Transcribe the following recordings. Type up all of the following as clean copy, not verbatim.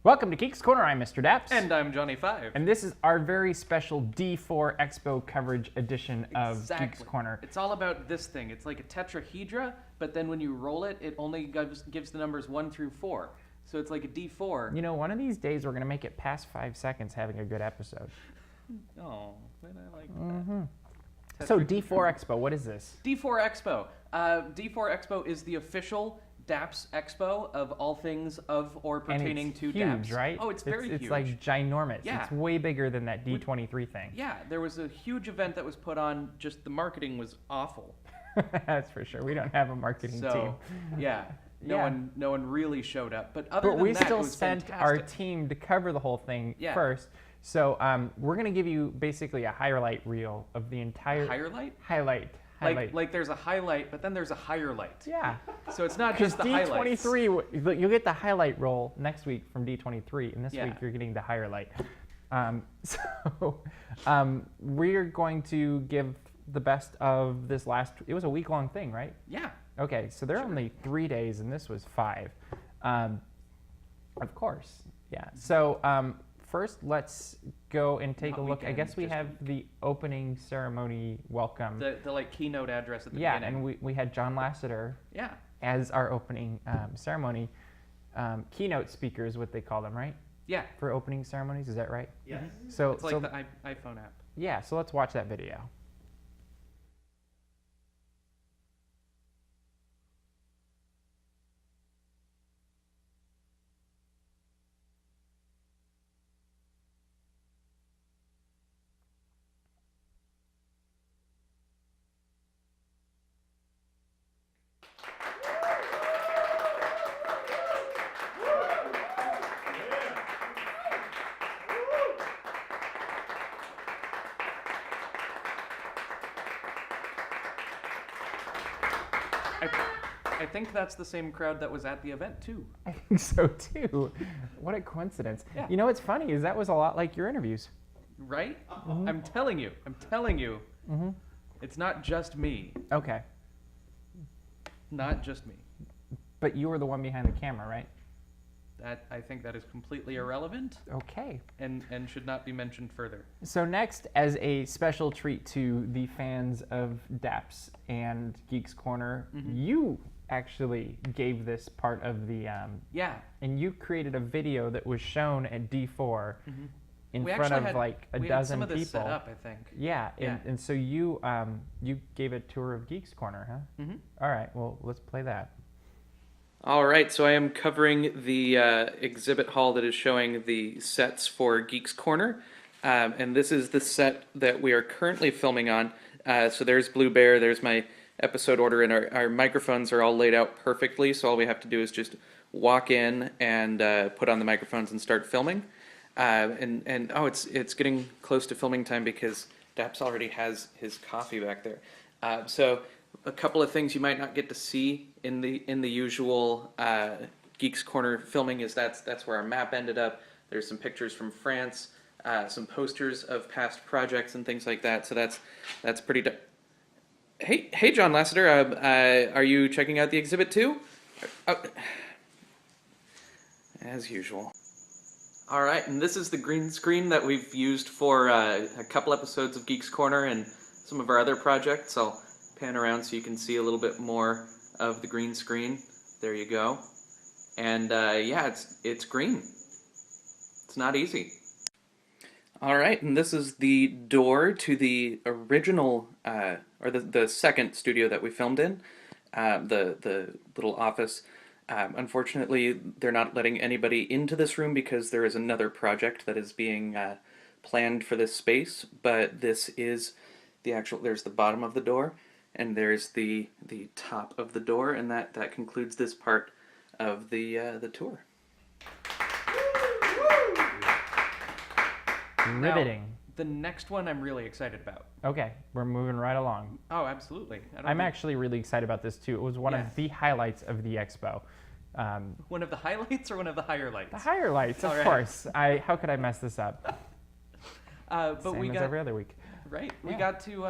Welcome to Geeks Corner. I'm Mr. DAPs. And I'm Johnny 5. And this is our very special D4 Expo coverage edition of Geeks Corner. It's all about this thing. It's like a tetrahedra, but then when you roll it, it only gives the numbers 1 through 4. So it's like a D4. You know, one of these days we're going to make it past 5 seconds having a good episode. Oh, but I like that. So D4 Expo, what is this? D4 Expo. D4 Expo is the official DAPs Expo of all things of or pertaining to huge, DAPs. Right? Oh, it's very huge. It's like ginormous. Yeah. It's way bigger than that D23 thing. Yeah, there was a huge event that was put on, just the marketing was awful. That's for sure. We don't have a marketing team. Yeah. No one really showed up. But other than we that, still it was sent fantastic. our team to cover the whole thing first. So we're going to give you basically a highlight reel of the entire... Highlight? Highlight. Like there's a highlight, but then there's a higher light. Yeah. So it's not just the highlights. D23, you'll get the highlight roll next week from D23, and this week you're getting the higher light. We're going to give the best of this it was a week-long thing, right? Yeah. Okay, so they're only 3 days, and this was 5. Of course, yeah. So first, let's go and take a look. I guess we have the opening ceremony welcome. The like keynote address at the beginning. beginning. And we had John Lasseter as our opening ceremony. Keynote speaker is what they call them, right? Yeah. For opening ceremonies, is that right? Yes. So it's like the iPhone app. Yeah, so let's watch that video. I think that's the same crowd that was at the event, too. I think so, too. What a coincidence. Yeah. You know what's funny is that was a lot like your interviews. Right? I'm telling you. It's not just me. Okay. Not just me. But you were the one behind the camera, right? I think that is completely irrelevant. Okay. And should not be mentioned further. So next, as a special treat to the fans of DAPs and Geeks Corner, you actually gave this part of the... And you created a video that was shown at D4 in front of like a dozen people. We had some of this set up, I think. Yeah. And so you gave a tour of Geeks Corner, huh? All right, well, let's play that. All right, so I am covering the exhibit hall that is showing the sets for Geeks Corner. And this is the set that we are currently filming on. So there's Blue Bear, there's my episode order, and our microphones are all laid out perfectly. So all we have to do is just walk in and put on the microphones and start filming. It's getting close to filming time because Daps already has his coffee back there. So a couple of things you might not get to see in the usual Geeks Corner filming is that's where our map ended up. There's some pictures from France, some posters of past projects and things like that. So that's pretty. Hey, John Lasseter, are you checking out the exhibit too? As usual. All right, and this is the green screen that we've used for a couple episodes of Geeks Corner and some of our other projects. I'll pan around so you can see a little bit more of the green screen. There you go. And it's green. It's not easy. All right, and this is the door to the original, or the second studio that we filmed in, the little office. Unfortunately, they're not letting anybody into this room because there is another project that is being planned for this space, but this is the actual, there's the bottom of the door, and there's the top of the door, and that concludes this part of the tour. Riveting. Now, the next one I'm really excited about. Okay, we're moving right along. Oh, absolutely. I'm actually really excited about this too. It was one of the highlights of the expo. One of the highlights or one of the higher lights? The higher lights, of course. How could I mess this up? But Same we as got every other week. Right. We got to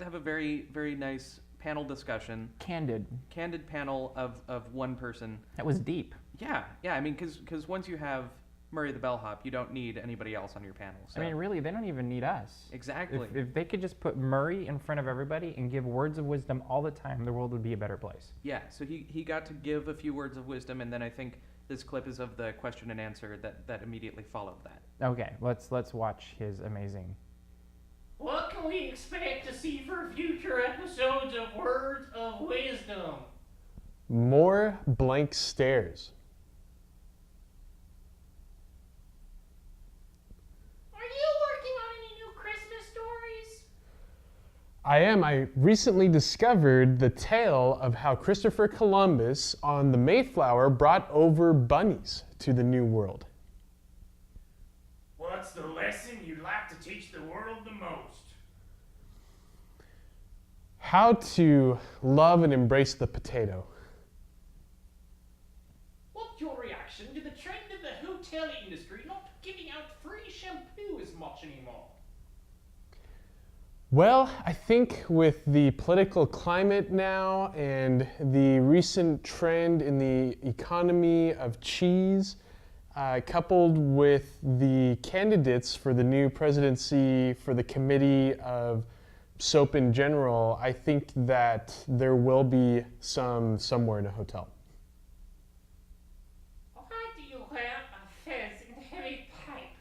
have a very, very nice panel discussion. Candid panel of one person. That was deep. Yeah. I mean, because once you have Murray the bellhop. You don't need anybody else on your panel. So. I mean, really, they don't even need us. Exactly. If they could just put Murray in front of everybody and give words of wisdom all the time, the world would be a better place. Yeah, so he got to give a few words of wisdom, and then I think this clip is of the question and answer that immediately followed that. Okay, let's watch his amazing. What can we expect to see for future episodes of Words of Wisdom? More blank stares. Are you working on any new Christmas stories? I am. I recently discovered the tale of how Christopher Columbus on the Mayflower brought over bunnies to the New World. What's the lesson you'd like to teach the world the most? How to love and embrace the potato. What's your reaction to the trend of the hotel industry not giving out free shampoo as much anymore? Well, I think with the political climate now and the recent trend in the economy of cheese, coupled with the candidates for the new presidency for the committee of soap in general, I think that there will be some somewhere in a hotel. Why do you wear a fez and heavy pipe?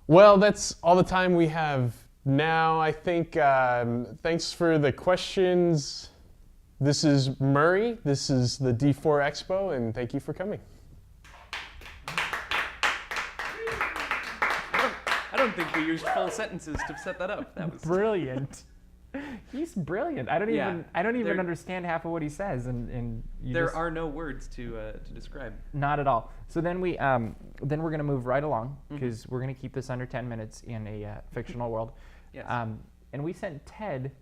Well, that's all the time we have now. I think thanks for the questions. This is Murray. This is the D4 Expo, and thank you for coming. I don't think we used full sentences to set that up. That was Brilliant. He's brilliant. I don't even understand half of what he says, and there are no words to describe. Not at all. So then we're gonna move right along because we're gonna keep this under 10 minutes in a fictional world. Yes. And we sent Ted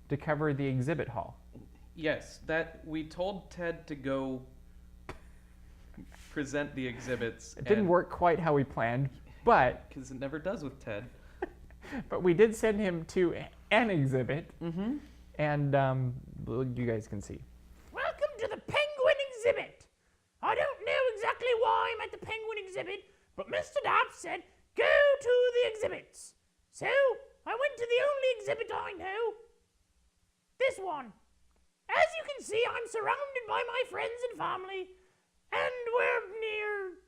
to cover the exhibit hall. Yes, that we told Ted to go present the exhibits. It didn't work quite how we planned, but because it never does with Ted. But we did send him to an exhibit, and you guys can see. Welcome to the Penguin Exhibit. I don't know exactly why I'm at the Penguin Exhibit, but Mr. DAPs said, go to the exhibits. So, I went to the only exhibit I know. This one. As you can see, I'm surrounded by my friends and family, and we're near...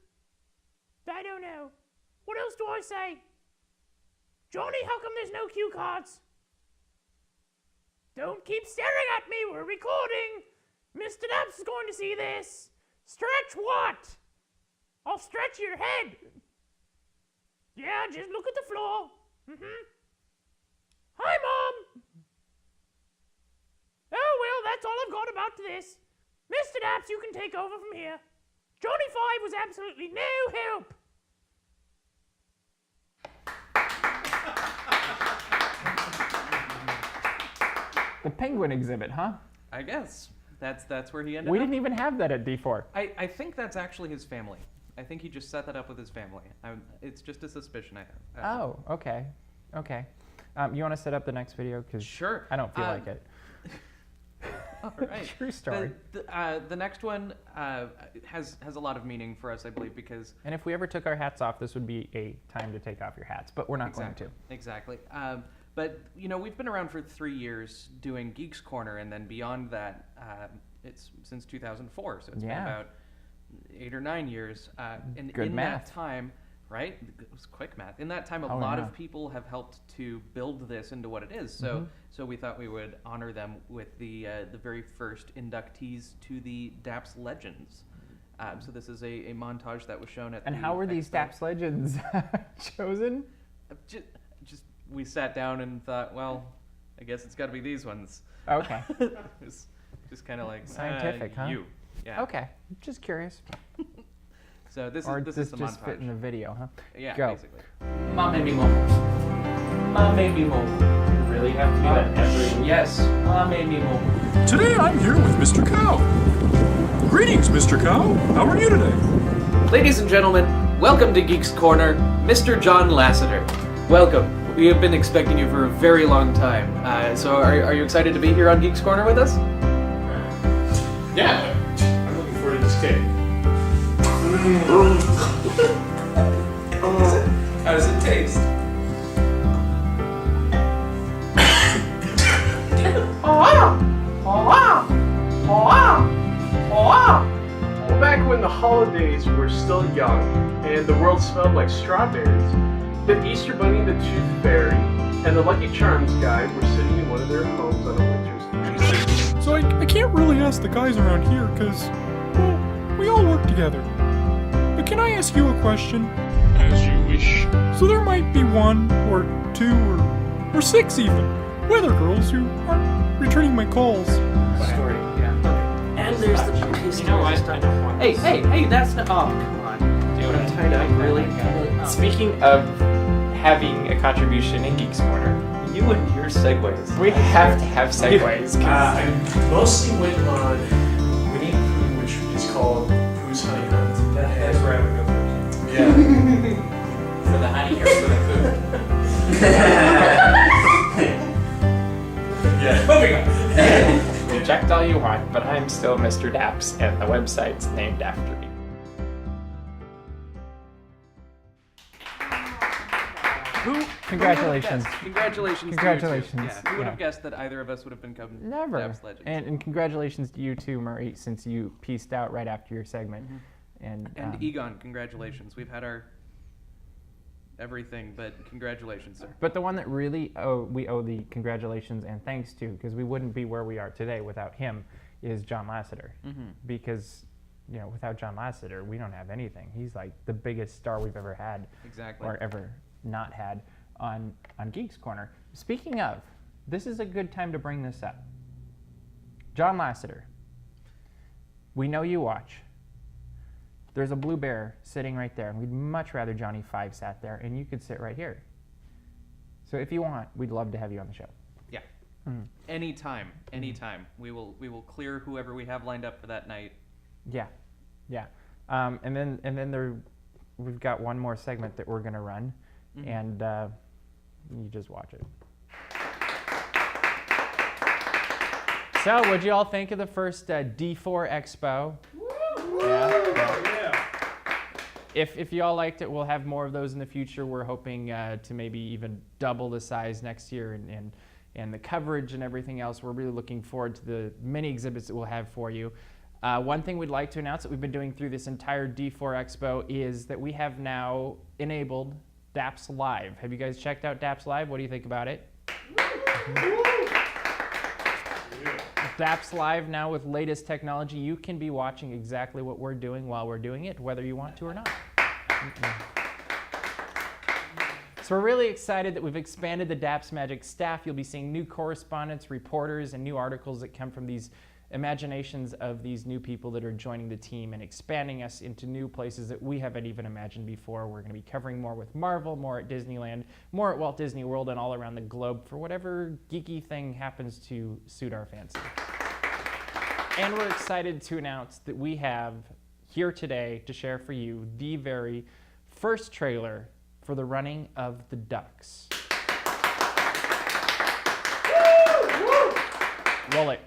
I don't know. What else do I say? Johnny, how come there's no cue cards? Don't keep staring at me, we're recording. Mr. Daps is going to see this. Stretch what? I'll stretch your head. Yeah, just look at the floor. Hi, Mom. Oh, well, that's all I've got about this. Mr. Daps, you can take over from here. Johnny 5 was absolutely no help. The penguin exhibit, huh? I guess that's where he ended up. We didn't even have that at D4. I think that's actually his family. I think he just set that up with his family. It's just a suspicion I have. Oh, okay. You want to set up the next video? Because sure. I don't feel like it. All right. True story. The next one has a lot of meaning for us, I believe, because... And if we ever took our hats off, this would be a time to take off your hats, but we're not going to. Exactly. But, you know, we've been around for 3 years doing Geeks Corner, and then beyond that, it's since 2004, so it's been about 8 or 9 years. And Good in math. that time, right? It was quick math. In that time, a lot of people have helped to build this into what it is. So so we thought we would honor them with the very first inductees to the DAPs Legends. So this is a montage that was shown at And the how were these Expo. DAPs Legends chosen? Just we sat down and thought, well, I guess it's got to be these ones. Okay. It was just kind of like Scientific, huh? You. Yeah. Okay. Just curious. So this Or is the just montage. fit in the video, huh? Yeah, Go. basically. Mom made me mobile. Mom made me mobile. You really have to do that every... Yes. Mom made me mobile. Today I'm here with Mr. Cow. Greetings, Mr. Cow. How are you today? Ladies and gentlemen, welcome to Geeks Corner, Mr. John Lasseter. Welcome. We have been expecting you for a very long time. So are you excited to be here on Geeks Corner with us? Yeah, I'm looking forward to this cake. How does it taste? Back when the holidays were still young and the world smelled like strawberries, the Easter Bunny, the Tooth Fairy, and the Lucky Charms guy were sitting in one of their homes on a winter's night. So I can't really ask the guys around here because, well, we all work together. But can I ask you a question? As you wish. So there might be 1 or 2 or 6 even weather girls who aren't returning my calls. Story, yeah. And there's the piece. You know what? I don't want Hey, that's not. Oh, come on. Dude, I'm tied up, really? Speaking of having a contribution in Geeks Corner, You and your segues. we have to have segues. 'Cause I mostly went on winning food, which is called Pooh's Honey Hunt. That's where I would go first. Yeah. for the honey or for the food? Yeah. Moving on. Reject all you want, but I'm still Mr. DAPs, and the website's named after me. Congratulations. Congratulations. Congratulations. To you two. Yeah. Who would have Yeah. guessed that either of us would have become Never. DAPs legends? And congratulations to you too, Murray, since you pieced out right after your segment. And Egon, congratulations. We've had our everything, but congratulations, sir. but the one that really we owe the congratulations and thanks to, because we wouldn't be where we are today without him, is John Lasseter. Because without John Lasseter, we don't have anything. He's like the biggest star we've ever had, Exactly. or ever not had on Geeks Corner. Speaking of, this is a good time to bring this up. John Lasseter, we know you watch. There's a blue bear sitting right there, and we'd much rather Johnny 5 sat there, and you could sit right here. So if you want, we'd love to have you on the show. Yeah. Anytime. We will clear whoever we have lined up for that night. Yeah. And then we've got one more segment that we're gonna run, and you just watch it. So, what'd you all think of the first D4 Expo? Yeah. If you all liked it, we'll have more of those in the future. We're hoping to maybe even double the size next year, and the coverage and everything else. We're really looking forward to the many exhibits that we'll have for you. One thing we'd like to announce that we've been doing through this entire D4 Expo is that we have now enabled DAPs Live. Have you guys checked out DAPs Live? What do you think about it? DAPs Live now with latest technology. You can be watching exactly what we're doing while we're doing it, whether you want to or not. So we're really excited that we've expanded the DAPs Magic staff. You'll be seeing new correspondents, reporters, and new articles that come from these imaginations of these new people that are joining the team and expanding us into new places that we haven't even imagined before. We're going to be covering more with Marvel, more at Disneyland, more at Walt Disney World, and all around the globe for whatever geeky thing happens to suit our fancy. And we're excited to announce that we have here today to share for you the very first trailer for the running of the Ducks. Roll it.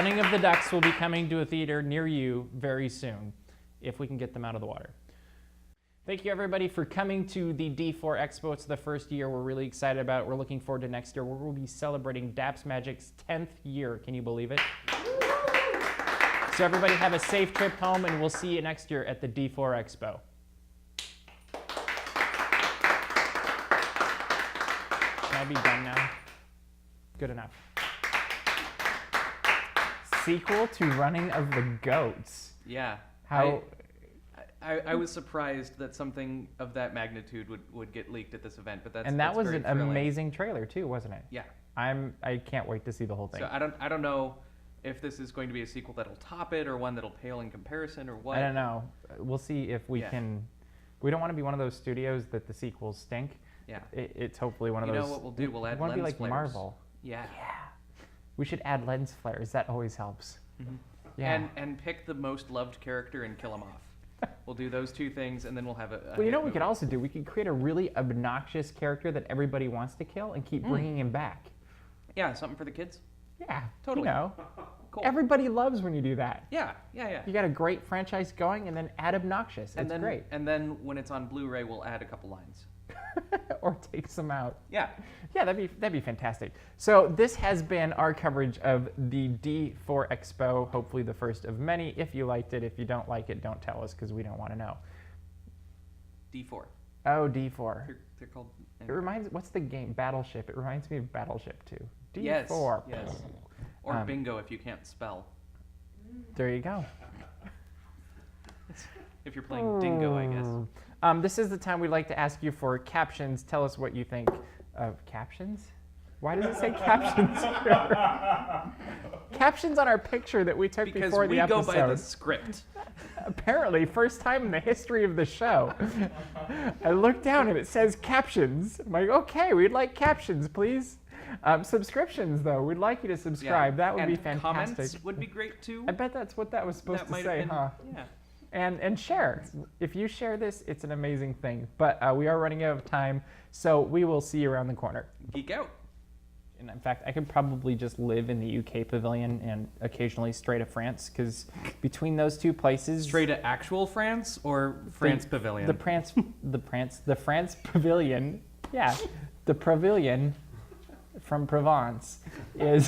Running of the Ducks will be coming to a theater near you very soon, if we can get them out of the water. Thank you, everybody, for coming to the D4 Expo. It's the first year. We're really excited about it. We're looking forward to next year, where we'll be celebrating DAPs Magic's 10th year. Can you believe it? So everybody have a safe trip home, and we'll see you next year at the D4 Expo. Can I be done now? Good enough. Sequel to Running of the Goats. Yeah. How... I was surprised that something of that magnitude would get leaked at this event, but that was an thrilling. Amazing trailer too, wasn't it? Yeah. I can't wait to see the whole thing. So I don't know if this is going to be a sequel that'll top it or one that'll pale in comparison or what. I don't know. We'll see if we can. We don't want to be one of those studios that the sequels stink. Yeah. It's hopefully one of those. You know what we'll do? We'll add want to be lens like flares. Marvel. Yeah. We should add lens flares. That always helps. Mm-hmm. Yeah. And pick the most loved character and kill him off. We'll do those two things, and then we'll have a well, you know what we could also do? We could create a really obnoxious character that everybody wants to kill and keep bringing him back. Yeah, something for the kids. Yeah, totally. You know, cool. Everybody loves when you do that. Yeah. You got a great franchise going, and then add obnoxious. It's great. And then when it's on Blu-ray, we'll add a couple lines. Or take some out. Yeah, that'd be fantastic. So this has been our coverage of the D4 Expo. Hopefully the first of many. If you liked it, if you don't like it, don't tell us because we don't want to know. D4. Oh, D4. They're called. It reminds. What's the game? Battleship. It reminds me of Battleship too. D4. Yes. Or bingo if you can't spell. There you go. If you're playing Dingo, I guess. This is the time we'd like to ask you for captions. Tell us what you think of captions. Why does it say captions here? Captions on our picture that we took before the episode. Because we go by the script. Apparently, first time in the history of the show. I looked down and it says captions. I'm like, okay, we'd like captions, please. Subscriptions, though. We'd like you to subscribe. That would be fantastic. Comments would be great, too. I bet that's what that was supposed to say, huh? Yeah. And share. If you share this, it's an amazing thing. But we are running out of time, so we will see you around the corner. Geek out. And in fact, I could probably just live in the UK pavilion and occasionally stray to France, because between those two places... Stray to actual France or France pavilion? The France pavilion, yeah. The pavilion from Provence is...